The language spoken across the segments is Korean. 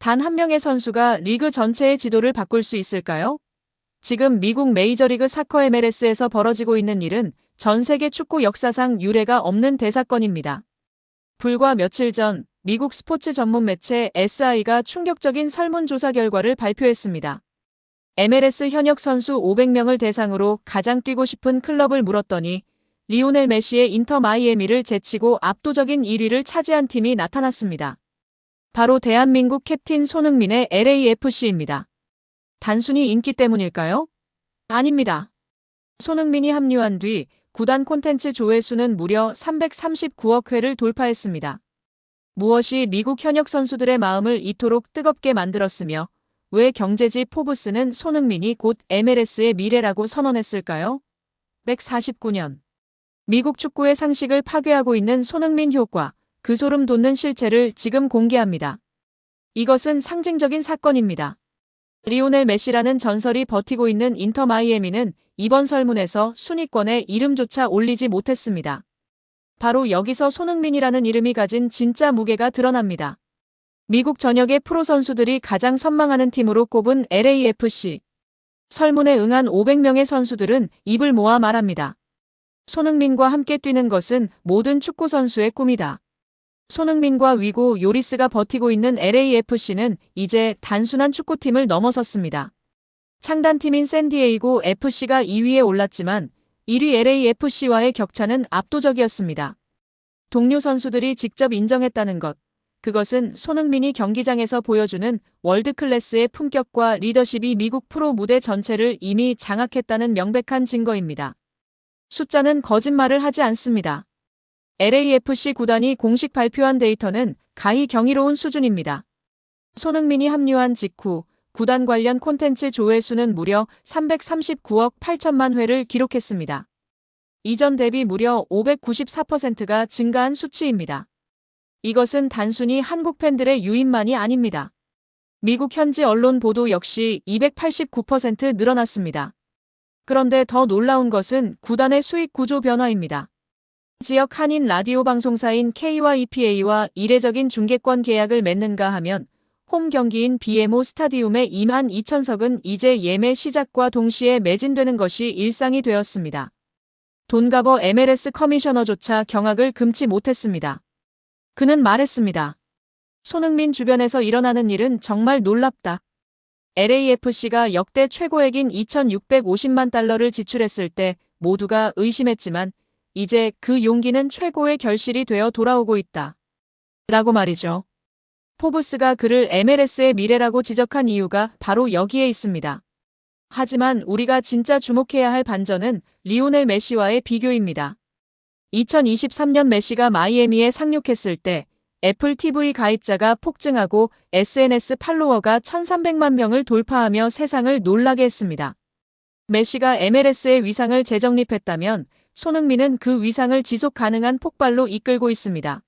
단 한 명의 선수가 리그 전체의 지도를 바꿀 수 있을까요? 지금 미국 메이저리그 사커 MLS에서 벌어지고 있는 일은 전 세계 축구 역사상 유례가 없는 대사건입니다. 불과 며칠 전 미국 스포츠 전문 매체 SI가 충격적인 설문조사 결과를 발표했습니다. MLS 현역 선수 500명을 대상으로 가장 뛰고 싶은 클럽을 물었더니 리오넬 메시의 인터 마이애미를 제치고 압도적인 1위를 차지한 팀이 나타났습니다. 바로 대한민국 캡틴 손흥민의 LAFC입니다. 단순히 인기 때문일까요? 아닙니다. 손흥민이 합류한 뒤 구단 콘텐츠 조회수는 무려 339억 회를 돌파했습니다. 무엇이 미국 현역 선수들의 마음을 이토록 뜨겁게 만들었으며 왜 경제지 포브스는 손흥민이 곧 MLS의 미래라고 선언했을까요? 149년. 미국 축구의 상식을 파괴하고 있는 손흥민 효과, 그 소름 돋는 실체를 지금 공개합니다. 이것은 상징적인 사건입니다. 리오넬 메시라는 전설이 버티고 있는 인터 마이애미는 이번 설문에서 순위권에 이름조차 올리지 못했습니다. 바로 여기서 손흥민이라는 이름이 가진 진짜 무게가 드러납니다. 미국 전역의 프로 선수들이 가장 선망하는 팀으로 꼽은 LAFC. 설문에 응한 500명의 선수들은 입을 모아 말합니다. 손흥민과 함께 뛰는 것은 모든 축구 선수의 꿈이다. 손흥민과 위고 요리스가 버티고 있는 LAFC는 이제 단순한 축구팀을 넘어섰습니다. 창단팀인 샌디에이고 FC가 2위에 올랐지만 1위 LAFC와의 격차는 압도적이었습니다. 동료 선수들이 직접 인정했다는 것. 그것은 손흥민이 경기장에서 보여주는 월드클래스의 품격과 리더십이 미국 프로 무대 전체를 이미 장악했다는 명백한 증거입니다. 숫자는 거짓말을 하지 않습니다. LAFC 구단이 공식 발표한 데이터는 가히 경이로운 수준입니다. 손흥민이 합류한 직후 구단 관련 콘텐츠 조회수는 무려 339억 8천만 회를 기록했습니다. 이전 대비 무려 594%가 증가한 수치입니다. 이것은 단순히 한국 팬들의 유입만이 아닙니다. 미국 현지 언론 보도 역시 289% 늘어났습니다. 그런데 더 놀라운 것은 구단의 수익 구조 변화입니다. 지역 한인 라디오 방송사인 KYPA와 이례적인 중계권 계약을 맺는가 하면 홈 경기인 BMO 스타디움의 2만 2천석은 이제 예매 시작과 동시에 매진되는 것이 일상이 되었습니다. 돈가버 MLS 커미셔너조차 경악을 금치 못했습니다. 그는 말했습니다. 손흥민 주변에서 일어나는 일은 정말 놀랍다. LAFC가 역대 최고액인 2,650만 달러를 지출했을 때 모두가 의심했지만 이제 그 용기는 최고의 결실이 되어 돌아오고 있다. 라고 말이죠. 포브스가 그를 MLS의 미래라고 지적한 이유가 바로 여기에 있습니다. 하지만 우리가 진짜 주목해야 할 반전은 리오넬 메시와의 비교입니다. 2023년 메시가 마이애미에 상륙했을 때 애플 TV 가입자가 폭증하고 SNS 팔로워가 1,300만 명을 돌파하며 세상을 놀라게 했습니다. 메시가 MLS의 위상을 재정립했다면 손흥민은 그 위상을 지속 가능한 폭발로 이끌고 있습니다.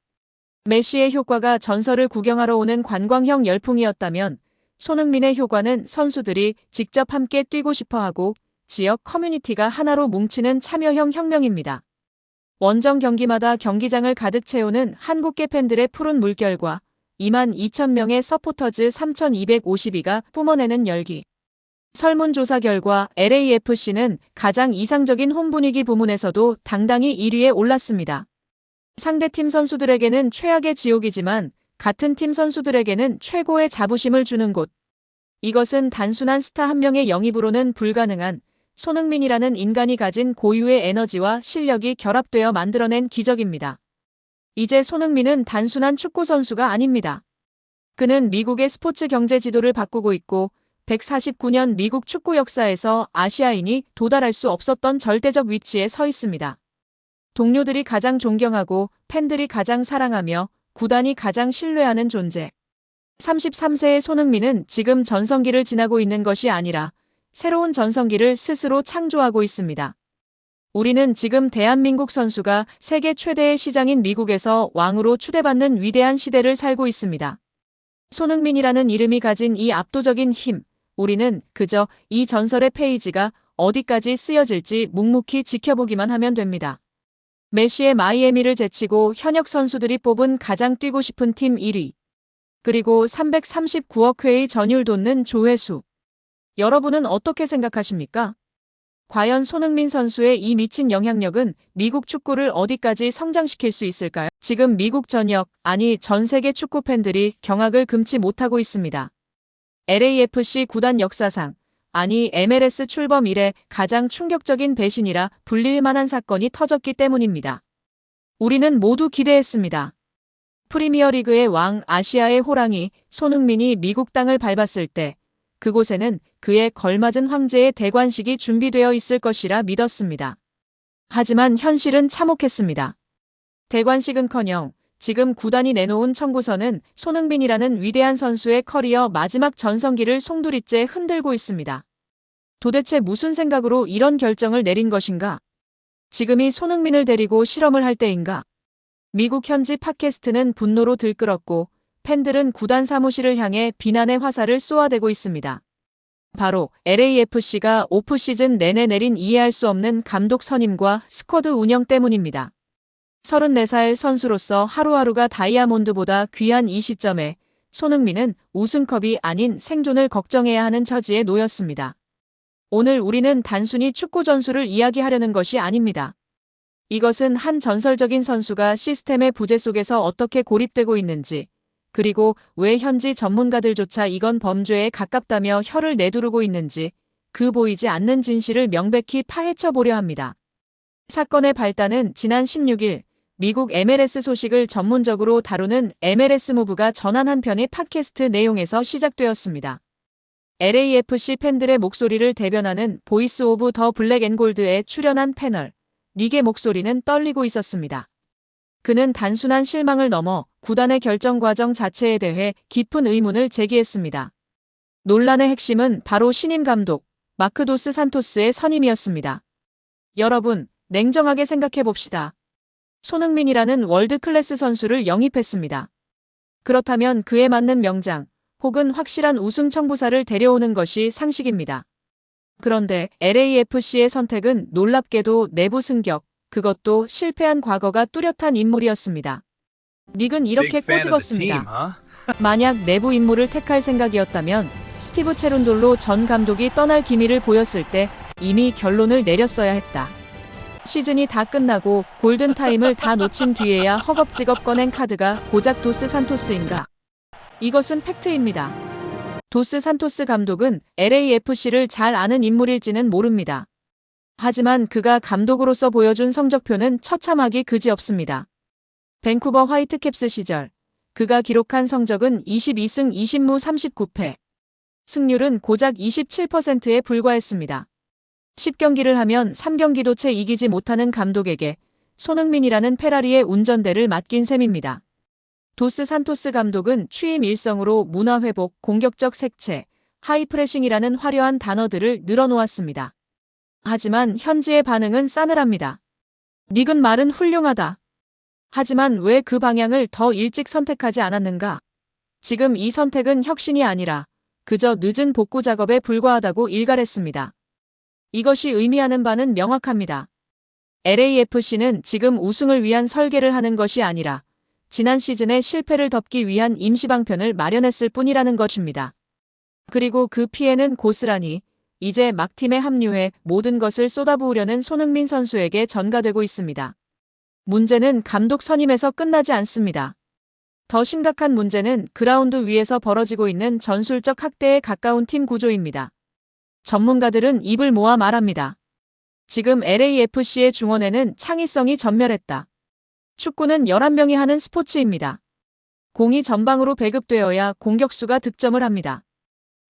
메시의 효과가 전설을 구경하러 오는 관광형 열풍이었다면 손흥민의 효과는 선수들이 직접 함께 뛰고 싶어하고 지역 커뮤니티가 하나로 뭉치는 참여형 혁명입니다. 원정 경기마다 경기장을 가득 채우는 한국계 팬들의 푸른 물결과 2만 2천 명의 서포터즈 3,252가 뿜어내는 열기. 설문조사 결과 LAFC는 가장 이상적인 홈 분위기 부문에서도 당당히 1위에 올랐습니다. 상대팀 선수들에게는 최악의 지옥이지만 같은 팀 선수들에게는 최고의 자부심을 주는 곳. 이것은 단순한 스타 한 명의 영입으로는 불가능한 손흥민이라는 인간이 가진 고유의 에너지와 실력이 결합되어 만들어낸 기적입니다. 이제 손흥민은 단순한 축구 선수가 아닙니다. 그는 미국의 스포츠 경제 지도를 바꾸고 있고 149년 미국 축구 역사에서 아시아인이 도달할 수 없었던 절대적 위치에 서 있습니다. 동료들이 가장 존경하고 팬들이 가장 사랑하며 구단이 가장 신뢰하는 존재. 33세의 손흥민은 지금 전성기를 지나고 있는 것이 아니라 새로운 전성기를 스스로 창조하고 있습니다. 우리는 지금 대한민국 선수가 세계 최대의 시장인 미국에서 왕으로 추대받는 위대한 시대를 살고 있습니다. 손흥민이라는 이름이 가진 이 압도적인 힘, 우리는 그저 이 전설의 페이지가 어디까지 쓰여질지 묵묵히 지켜보기만 하면 됩니다. 메시의 마이애미를 제치고 현역 선수들이 뽑은 가장 뛰고 싶은 팀 1위. 그리고 339억 회의 전율 돋는 조회수. 여러분은 어떻게 생각하십니까? 과연 손흥민 선수의 이 미친 영향력은 미국 축구를 어디까지 성장시킬 수 있을까요? 지금 미국 전역, 아니 전 세계 축구 팬들이 경악을 금치 못하고 있습니다. LAFC 구단 역사상, 아니 MLS 출범 이래 가장 충격적인 배신이라 불릴 만한 사건이 터졌기 때문입니다. 우리는 모두 기대했습니다. 프리미어리그의 왕, 아시아의 호랑이 손흥민이 미국 땅을 밟았을 때 그곳에는 그에 걸맞은 황제의 대관식이 준비되어 있을 것이라 믿었습니다. 하지만 현실은 참혹했습니다. 대관식은커녕 지금 구단이 내놓은 청구서는 손흥민이라는 위대한 선수의 커리어 마지막 전성기를 송두리째 흔들고 있습니다. 도대체 무슨 생각으로 이런 결정을 내린 것인가? 지금이 손흥민을 데리고 실험을 할 때인가? 미국 현지 팟캐스트는 분노로 들끓었고 팬들은 구단 사무실을 향해 비난의 화살을 쏘아대고 있습니다. 바로 LAFC가 오프시즌 내내 내린 이해할 수 없는 감독 선임과 스쿼드 운영 때문입니다. 34살 선수로서 하루하루가 다이아몬드보다 귀한 이 시점에 손흥민은 우승컵이 아닌 생존을 걱정해야 하는 처지에 놓였습니다. 오늘 우리는 단순히 축구 전술을 이야기하려는 것이 아닙니다. 이것은 한 전설적인 선수가 시스템의 부재 속에서 어떻게 고립되고 있는지, 그리고 왜 현지 전문가들조차 이건 범죄에 가깝다며 혀를 내두르고 있는지 그 보이지 않는 진실을 명백히 파헤쳐 보려 합니다. 사건의 발단은 지난 16일 미국 MLS 소식을 전문적으로 다루는 MLS 무브가 전한 한 편의 팟캐스트 내용에서 시작되었습니다. LAFC 팬들의 목소리를 대변하는 보이스 오브 더 블랙 앤 골드에 출연한 패널 닉의 목소리는 떨리고 있었습니다. 그는 단순한 실망을 넘어 구단의 결정 과정 자체에 대해 깊은 의문을 제기했습니다. 논란의 핵심은 바로 신임 감독 마크 도스 산토스의 선임이었습니다. 여러분, 냉정하게 생각해 봅시다. 손흥민이라는 월드 클래스 선수를 영입했습니다. 그렇다면 그에 맞는 명장 혹은 확실한 우승 청부사를 데려오는 것이 상식입니다. 그런데 LAFC의 선택은 놀랍게도 내부 승격, 그것도 실패한 과거가 뚜렷한 인물이었습니다. 닉은 이렇게 꼬집었습니다. 만약 내부 인물을 택할 생각이었다면 스티브 체룬돌로 전 감독이 떠날 기미를 보였을 때 이미 결론을 내렸어야 했다. 시즌이 다 끝나고 골든타임을 다 놓친 뒤에야 허겁지겁 꺼낸 카드가 고작 도스 산토스인가? 이것은 팩트입니다. 도스 산토스 감독은 LAFC를 잘 아는 인물일지는 모릅니다. 하지만 그가 감독으로서 보여준 성적표는 처참하기 그지없습니다. 밴쿠버 화이트캡스 시절 그가 기록한 성적은 22승 20무 39패. 승률은 고작 27%에 불과했습니다. 10경기를 하면 3경기도 채 이기지 못하는 감독에게 손흥민이라는 페라리의 운전대를 맡긴 셈입니다. 도스 산토스 감독은 취임 일성으로 문화회복, 공격적 색채, 하이프레싱이라는 화려한 단어들을 늘어놓았습니다. 하지만 현지의 반응은 싸늘합니다. 닉은 말은 훌륭하다. 하지만 왜 그 방향을 더 일찍 선택하지 않았는가? 지금 이 선택은 혁신이 아니라 그저 늦은 복구 작업에 불과하다고 일갈했습니다. 이것이 의미하는 바는 명확합니다. LAFC는 지금 우승을 위한 설계를 하는 것이 아니라 지난 시즌의 실패를 덮기 위한 임시방편을 마련했을 뿐이라는 것입니다. 그리고 그 피해는 고스란히 이제 막 팀에 합류해 모든 것을 쏟아부으려는 손흥민 선수에게 전가되고 있습니다. 문제는 감독 선임에서 끝나지 않습니다. 더 심각한 문제는 그라운드 위에서 벌어지고 있는 전술적 학대에 가까운 팀 구조입니다. 전문가들은 입을 모아 말합니다. 지금 LAFC의 중원에는 창의성이 전멸했다. 축구는 11명이 하는 스포츠입니다. 공이 전방으로 배급되어야 공격수가 득점을 합니다.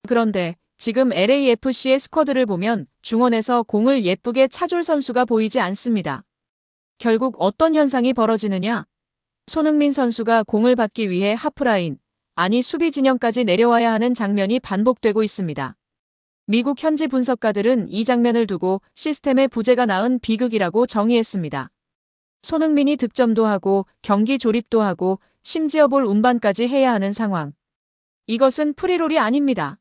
그런데 지금 LAFC의 스쿼드를 보면 중원에서 공을 예쁘게 차줄 선수가 보이지 않습니다. 결국 어떤 현상이 벌어지느냐? 손흥민 선수가 공을 받기 위해 하프라인, 아니 수비 진영까지 내려와야 하는 장면이 반복되고 있습니다. 미국 현지 분석가들은 이 장면을 두고 시스템의 부재가 낳은 비극이라고 정의했습니다. 손흥민이 득점도 하고 경기 조립도 하고 심지어 볼 운반까지 해야 하는 상황. 이것은 프리롤이 아닙니다.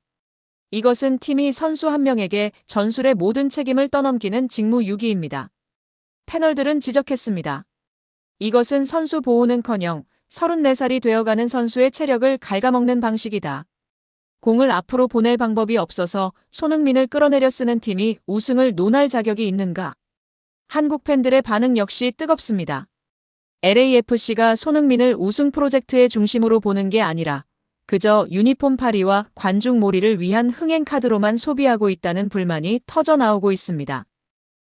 이것은 팀이 선수 한 명에게 전술의 모든 책임을 떠넘기는 직무유기입니다. 패널들은 지적했습니다. 이것은 선수 보호는커녕 34살이 되어가는 선수의 체력을 갉아먹는 방식이다. 공을 앞으로 보낼 방법이 없어서 손흥민을 끌어내려 쓰는 팀이 우승을 논할 자격이 있는가? 한국 팬들의 반응 역시 뜨겁습니다. LAFC가 손흥민을 우승 프로젝트의 중심으로 보는 게 아니라 그저 유니폼 팔이와 관중몰이를 위한 흥행 카드로만 소비하고 있다는 불만이 터져나오고 있습니다.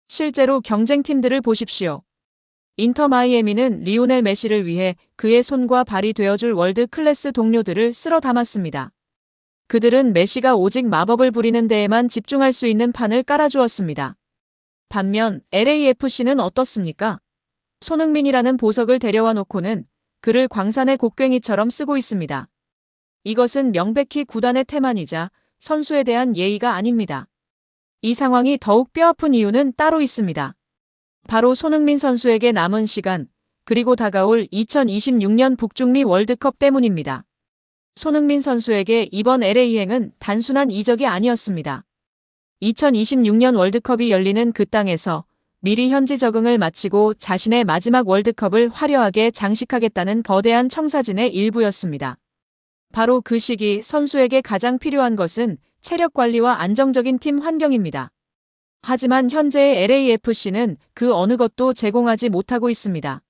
실제로 경쟁팀들을 보십시오. 인터 마이애미는 리오넬 메시를 위해 그의 손과 발이 되어줄 월드 클래스 동료들을 쓸어 담았습니다. 그들은 메시가 오직 마법을 부리는 데에만 집중할 수 있는 판을 깔아주었습니다. 반면 LAFC는 어떻습니까? 손흥민이라는 보석을 데려와 놓고는 그를 광산의 곡괭이처럼 쓰고 있습니다. 이것은 명백히 구단의 태만이자 선수에 대한 예의가 아닙니다. 이 상황이 더욱 뼈아픈 이유는 따로 있습니다. 바로 손흥민 선수에게 남은 시간, 그리고 다가올 2026년 북중미 월드컵 때문입니다. 손흥민 선수에게 이번 LA행은 단순한 이적이 아니었습니다. 2026년 월드컵이 열리는 그 땅에서 미리 현지 적응을 마치고 자신의 마지막 월드컵을 화려하게 장식하겠다는 거대한 청사진의 일부였습니다. 바로 그 시기 선수에게 가장 필요한 것은 체력 관리와 안정적인 팀 환경입니다. 하지만 현재의 LAFC는 그 어느 것도 제공하지 못하고 있습니다.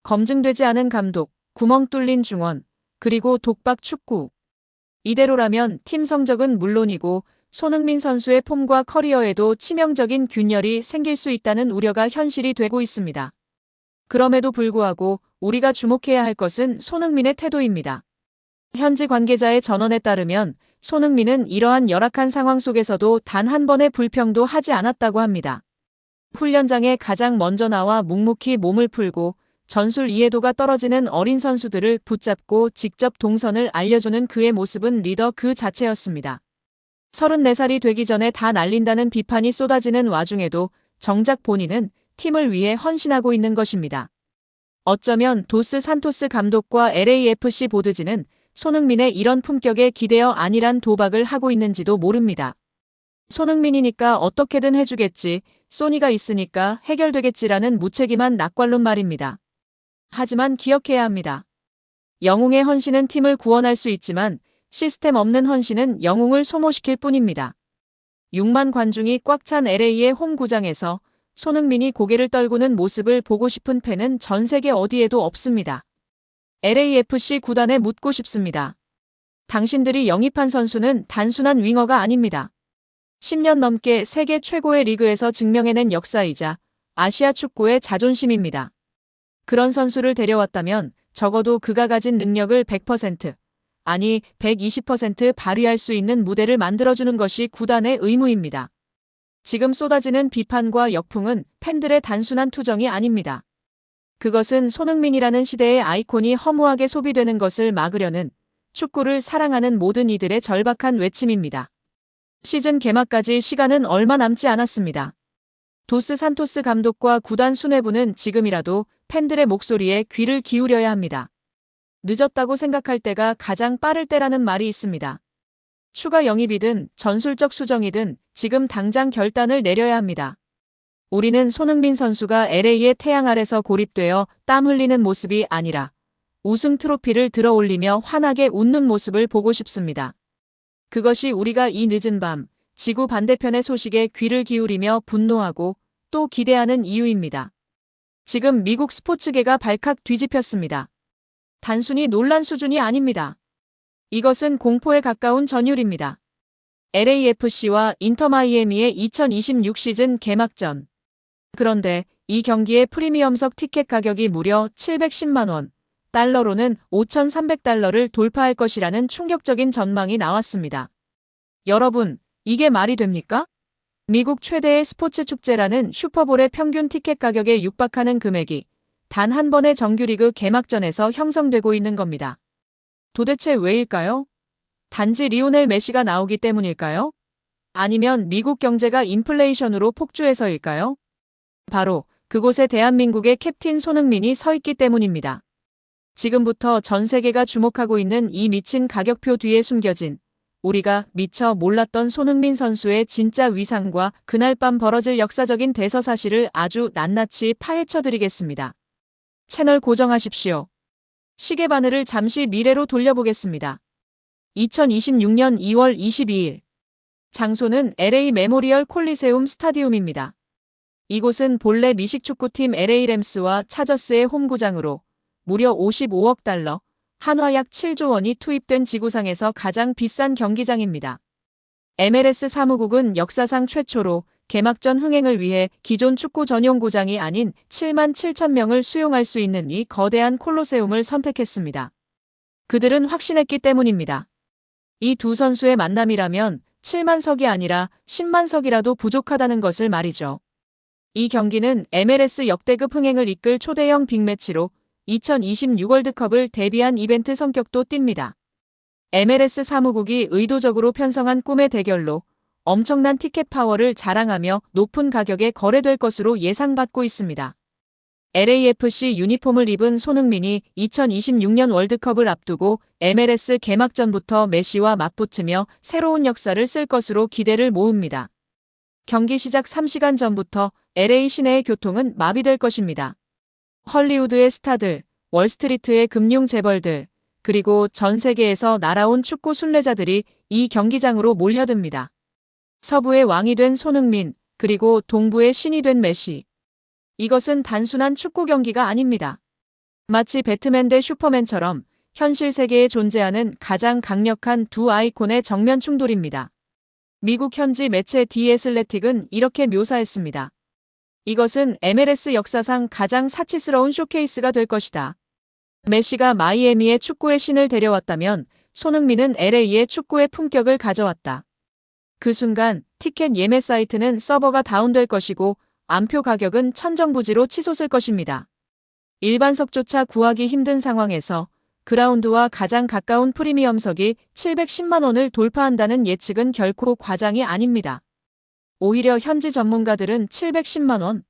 검증되지 않은 감독, 구멍 뚫린 중원, 그리고 독박 축구. 이대로라면 팀 성적은 물론이고 손흥민 선수의 폼과 커리어에도 치명적인 균열이 생길 수 있다는 우려가 현실이 되고 있습니다. 그럼에도 불구하고 우리가 주목해야 할 것은 손흥민의 태도입니다. 현지 관계자의 전언에 따르면 손흥민은 이러한 열악한 상황 속에서도 단 한 번의 불평도 하지 않았다고 합니다. 훈련장에 가장 먼저 나와 묵묵히 몸을 풀고 전술 이해도가 떨어지는 어린 선수들을 붙잡고 직접 동선을 알려주는 그의 모습은 리더 그 자체였습니다. 34살이 되기 전에 다 날린다는 비판이 쏟아지는 와중에도 정작 본인은 팀을 위해 헌신하고 있는 것입니다. 어쩌면 도스 산토스 감독과 LAFC 보드진은 손흥민의 이런 품격에 기대어 안일한 도박을 하고 있는지도 모릅니다. 손흥민이니까 어떻게든 해주겠지, 소니가 있으니까 해결되겠지라는 무책임한 낙관론 말입니다. 하지만 기억해야 합니다. 영웅의 헌신은 팀을 구원할 수 있지만 시스템 없는 헌신은 영웅을 소모시킬 뿐입니다. 6만 관중이 꽉 찬 LA의 홈구장에서 손흥민이 고개를 떨구는 모습을 보고 싶은 팬은 전 세계 어디에도 없습니다. LAFC 구단에 묻고 싶습니다. 당신들이 영입한 선수는 단순한 윙어가 아닙니다. 10년 넘게 세계 최고의 리그에서 증명해낸 역사이자 아시아 축구의 자존심입니다. 그런 선수를 데려왔다면 적어도 그가 가진 능력을 100%, 아니 120% 발휘할 수 있는 무대를 만들어주는 것이 구단의 의무입니다. 지금 쏟아지는 비판과 역풍은 팬들의 단순한 투정이 아닙니다. 그것은 손흥민이라는 시대의 아이콘이 허무하게 소비되는 것을 막으려는 축구를 사랑하는 모든 이들의 절박한 외침입니다. 시즌 개막까지 시간은 얼마 남지 않았습니다. 도스 산토스 감독과 구단 수뇌부는 지금이라도 팬들의 목소리에 귀를 기울여야 합니다. 늦었다고 생각할 때가 가장 빠를 때라는 말이 있습니다. 추가 영입이든 전술적 수정이든 지금 당장 결단을 내려야 합니다. 우리는 손흥민 선수가 LA의 태양 아래서 고립되어 땀 흘리는 모습이 아니라 우승 트로피를 들어올리며 환하게 웃는 모습을 보고 싶습니다. 그것이 우리가 이 늦은 밤 지구 반대편의 소식에 귀를 기울이며 분노하고 또 기대하는 이유입니다. 지금 미국 스포츠계가 발칵 뒤집혔습니다. 단순히 논란 수준이 아닙니다. 이것은 공포에 가까운 전율입니다. LAFC와 인터 마이애미의 2026 시즌 개막전. 그런데 이 경기의 프리미엄석 티켓 가격이 무려 710만 원, 달러로는 5,300달러를 돌파할 것이라는 충격적인 전망이 나왔습니다. 여러분, 이게 말이 됩니까? 미국 최대의 스포츠 축제라는 슈퍼볼의 평균 티켓 가격에 육박하는 금액이 단 한 번의 정규리그 개막전에서 형성되고 있는 겁니다. 도대체 왜일까요? 단지 리오넬 메시가 나오기 때문일까요? 아니면 미국 경제가 인플레이션으로 폭주해서일까요? 바로 그곳에 대한민국의 캡틴 손흥민이 서 있기 때문입니다. 지금부터 전 세계가 주목하고 있는 이 미친 가격표 뒤에 숨겨진 우리가 미처 몰랐던 손흥민 선수의 진짜 위상과 그날 밤 벌어질 역사적인 대서사실을 아주 낱낱이 파헤쳐 드리겠습니다. 채널 고정하십시오. 시계 바늘을 잠시 미래로 돌려보겠습니다. 2026년 2월 22일. 장소는 LA 메모리얼 콜리세움 스타디움입니다. 이곳은 본래 미식축구팀 LA 램스와 차저스의 홈구장으로 무려 55억 달러, 한화 약 7조 원이 투입된 지구상에서 가장 비싼 경기장입니다. MLS 사무국은 역사상 최초로 개막전 흥행을 위해 기존 축구 전용 구장이 아닌 7만 7천 명을 수용할 수 있는 이 거대한 콜로세움을 선택했습니다. 그들은 확신했기 때문입니다. 이 두 선수의 만남이라면 7만 석이 아니라 10만 석이라도 부족하다는 것을 말이죠. 이 경기는 MLS 역대급 흥행을 이끌 초대형 빅매치로 2026 월드컵을 대비한 이벤트 성격도 띱니다. MLS 사무국이 의도적으로 편성한 꿈의 대결로 엄청난 티켓 파워를 자랑하며 높은 가격에 거래될 것으로 예상받고 있습니다. LAFC 유니폼을 입은 손흥민이 2026년 월드컵을 앞두고 MLS 개막전부터 메시와 맞붙으며 새로운 역사를 쓸 것으로 기대를 모읍니다. 경기 시작 3시간 전부터 LA 시내의 교통은 마비될 것입니다. 헐리우드의 스타들, 월스트리트의 금융 재벌들, 그리고 전 세계에서 날아온 축구 순례자들이 이 경기장으로 몰려듭니다. 서부의 왕이 된 손흥민, 그리고 동부의 신이 된 메시. 이것은 단순한 축구 경기가 아닙니다. 마치 배트맨 대 슈퍼맨처럼 현실 세계에 존재하는 가장 강력한 두 아이콘의 정면 충돌입니다. 미국 현지 매체 디 애슬레틱은 이렇게 묘사했습니다. 이것은 MLS 역사상 가장 사치스러운 쇼케이스가 될 것이다. 메시가 마이애미의 축구의 신을 데려왔다면 손흥민은 LA의 축구의 품격을 가져왔다. 그 순간 티켓 예매 사이트는 서버가 다운될 것이고 암표 가격은 천정부지로 치솟을 것입니다. 일반석조차 구하기 힘든 상황에서 그라운드와 가장 가까운 프리미엄석이 710만 원을 돌파한다는 예측은 결코 과장이 아닙니다. 오히려 현지 전문가들은 710만 원.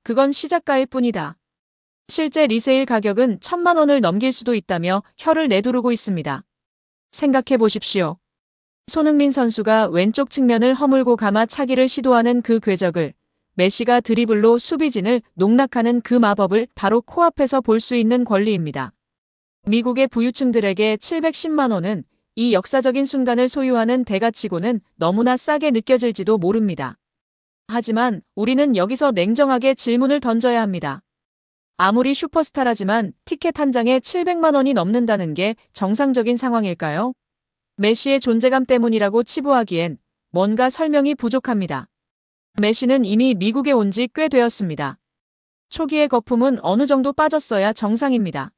그건 시작가일 뿐이다. 실제 리세일 가격은 1000만 원을 넘길 수도 있다며 혀를 내두르고 있습니다. 생각해 보십시오. 손흥민 선수가 왼쪽 측면을 허물고 감아 차기를 시도하는 그 궤적을, 메시가 드리블로 수비진을 농락하는 그 마법을 바로 코앞에서 볼 수 있는 권리입니다. 미국의 부유층들에게 710만 원은 이 역사적인 순간을 소유하는 대가치고는 너무나 싸게 느껴질지도 모릅니다. 하지만 우리는 여기서 냉정하게 질문을 던져야 합니다. 아무리 슈퍼스타라지만 티켓 한 장에 700만 원이 넘는다는 게 정상적인 상황일까요? 메시의 존재감 때문이라고 치부하기엔 뭔가 설명이 부족합니다. 메시는 이미 미국에 온 지 꽤 되었습니다. 초기의 거품은 어느 정도 빠졌어야 정상입니다.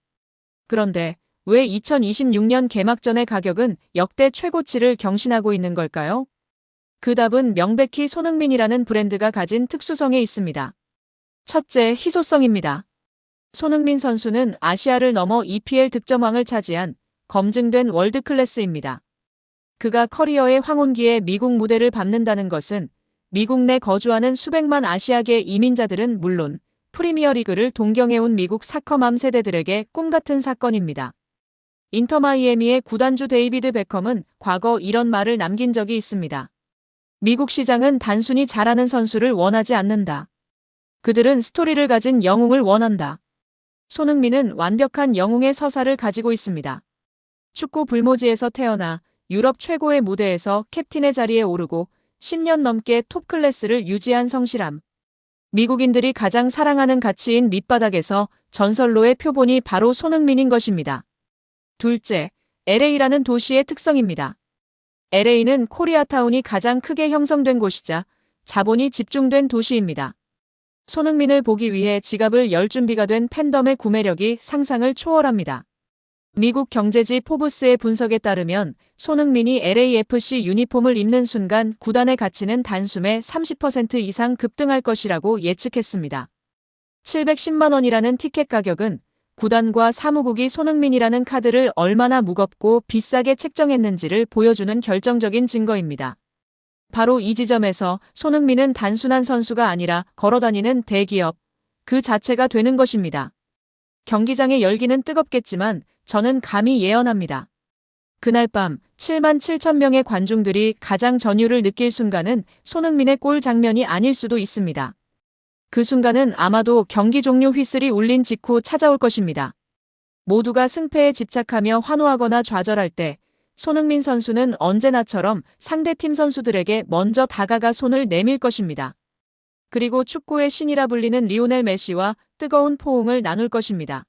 그런데 왜 2026년 개막전의 가격은 역대 최고치를 경신하고 있는 걸까요? 그 답은 명백히 손흥민이라는 브랜드가 가진 특수성에 있습니다. 첫째, 희소성입니다. 손흥민 선수는 아시아를 넘어 EPL 득점왕을 차지한 검증된 월드클래스입니다. 그가 커리어의 황혼기에 미국 무대를 밟는다는 것은 미국 내 거주하는 수백만 아시아계 이민자들은 물론 프리미어리그를 동경해온 미국 사커맘 세대들에게 꿈같은 사건입니다. 인터 마이애미의 구단주 데이비드 베컴은 과거 이런 말을 남긴 적이 있습니다. 미국 시장은 단순히 잘하는 선수를 원하지 않는다. 그들은 스토리를 가진 영웅을 원한다. 손흥민은 완벽한 영웅의 서사를 가지고 있습니다. 축구 불모지에서 태어나 유럽 최고의 무대에서 캡틴의 자리에 오르고 10년 넘게 톱 클래스를 유지한 성실함. 미국인들이 가장 사랑하는 가치인 밑바닥에서 전설로의 표본이 바로 손흥민인 것입니다. 둘째, LA라는 도시의 특성입니다. LA는 코리아타운이 가장 크게 형성된 곳이자 자본이 집중된 도시입니다. 손흥민을 보기 위해 지갑을 열 준비가 된 팬덤의 구매력이 상상을 초월합니다. 미국 경제지 포브스의 분석에 따르면 손흥민이 LAFC 유니폼을 입는 순간 구단의 가치는 단숨에 30% 이상 급등할 것이라고 예측했습니다. 710만 원이라는 티켓 가격은 구단과 사무국이 손흥민이라는 카드를 얼마나 무겁고 비싸게 책정했는지를 보여주는 결정적인 증거입니다. 바로 이 지점에서 손흥민은 단순한 선수가 아니라 걸어다니는 대기업, 그 자체가 되는 것입니다. 경기장의 열기는 뜨겁겠지만 저는 감히 예언합니다. 그날 밤 7만 7천 명의 관중들이 가장 전율을 느낄 순간은 손흥민의 골 장면이 아닐 수도 있습니다. 그 순간은 아마도 경기 종료 휘슬이 울린 직후 찾아올 것입니다. 모두가 승패에 집착하며 환호하거나 좌절할 때 손흥민 선수는 언제나처럼 상대팀 선수들에게 먼저 다가가 손을 내밀 것입니다. 그리고 축구의 신이라 불리는 리오넬 메시와 뜨거운 포옹을 나눌 것입니다.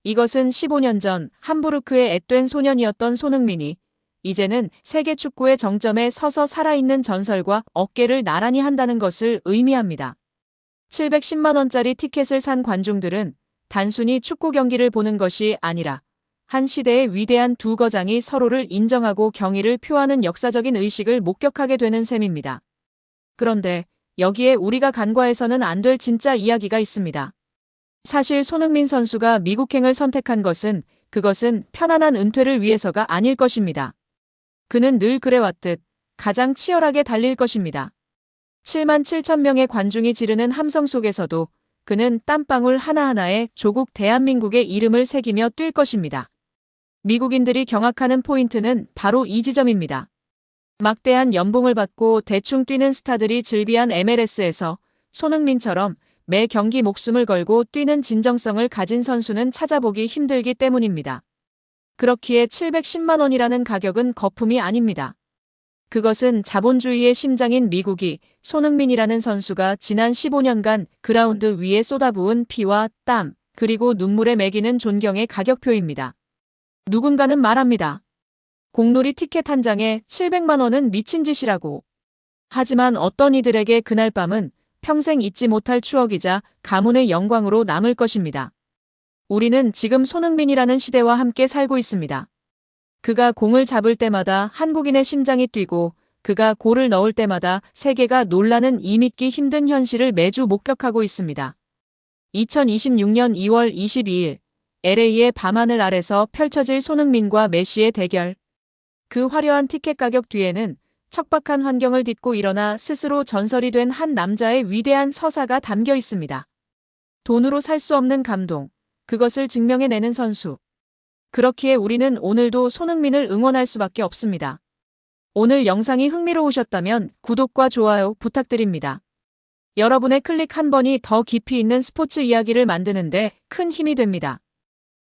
이것은 15년 전 함부르크의 앳된 소년이었던 손흥민이 이제는 세계 축구의 정점에 서서 살아있는 전설과 어깨를 나란히 한다는 것을 의미합니다. 710만 원짜리 티켓을 산 관중들은 단순히 축구 경기를 보는 것이 아니라 한 시대의 위대한 두 거장이 서로를 인정하고 경의를 표하는 역사적인 의식을 목격하게 되는 셈입니다. 그런데 여기에 우리가 간과해서는 안 될 진짜 이야기가 있습니다. 사실 손흥민 선수가 미국행을 선택한 그것은 편안한 은퇴를 위해서가 아닐 것입니다. 그는 늘 그래왔듯 가장 치열하게 달릴 것입니다. 7만 7천 명의 관중이 지르는 함성 속에서도 그는 땀방울 하나하나에 조국 대한민국의 이름을 새기며 뛸 것입니다. 미국인들이 경악하는 포인트는 바로 이 지점입니다. 막대한 연봉을 받고 대충 뛰는 스타들이 즐비한 MLS에서 손흥민처럼 매 경기 목숨을 걸고 뛰는 진정성을 가진 선수는 찾아보기 힘들기 때문입니다. 그렇기에 710만 원이라는 가격은 거품이 아닙니다. 그것은 자본주의의 심장인 미국이 손흥민이라는 선수가 지난 15년간 그라운드 위에 쏟아부은 피와 땀, 그리고 눈물에 매기는 존경의 가격표입니다. 누군가는 말합니다. 공놀이 티켓 한 장에 700만 원은 미친 짓이라고. 하지만 어떤 이들에게 그날 밤은 평생 잊지 못할 추억이자 가문의 영광으로 남을 것입니다. 우리는 지금 손흥민이라는 시대와 함께 살고 있습니다. 그가 공을 잡을 때마다 한국인의 심장이 뛰고 그가 골을 넣을 때마다 세계가 놀라는 이 믿기 힘든 현실을 매주 목격하고 있습니다. 2026년 2월 22일 LA의 밤하늘 아래서 펼쳐질 손흥민과 메시의 대결. 그 화려한 티켓 가격 뒤에는 척박한 환경을 딛고 일어나 스스로 전설이 된 한 남자의 위대한 서사가 담겨 있습니다. 돈으로 살 수 없는 감동, 그것을 증명해내는 선수. 그렇기에 우리는 오늘도 손흥민을 응원할 수밖에 없습니다. 오늘 영상이 흥미로우셨다면 구독과 좋아요 부탁드립니다. 여러분의 클릭 한 번이 더 깊이 있는 스포츠 이야기를 만드는데 큰 힘이 됩니다.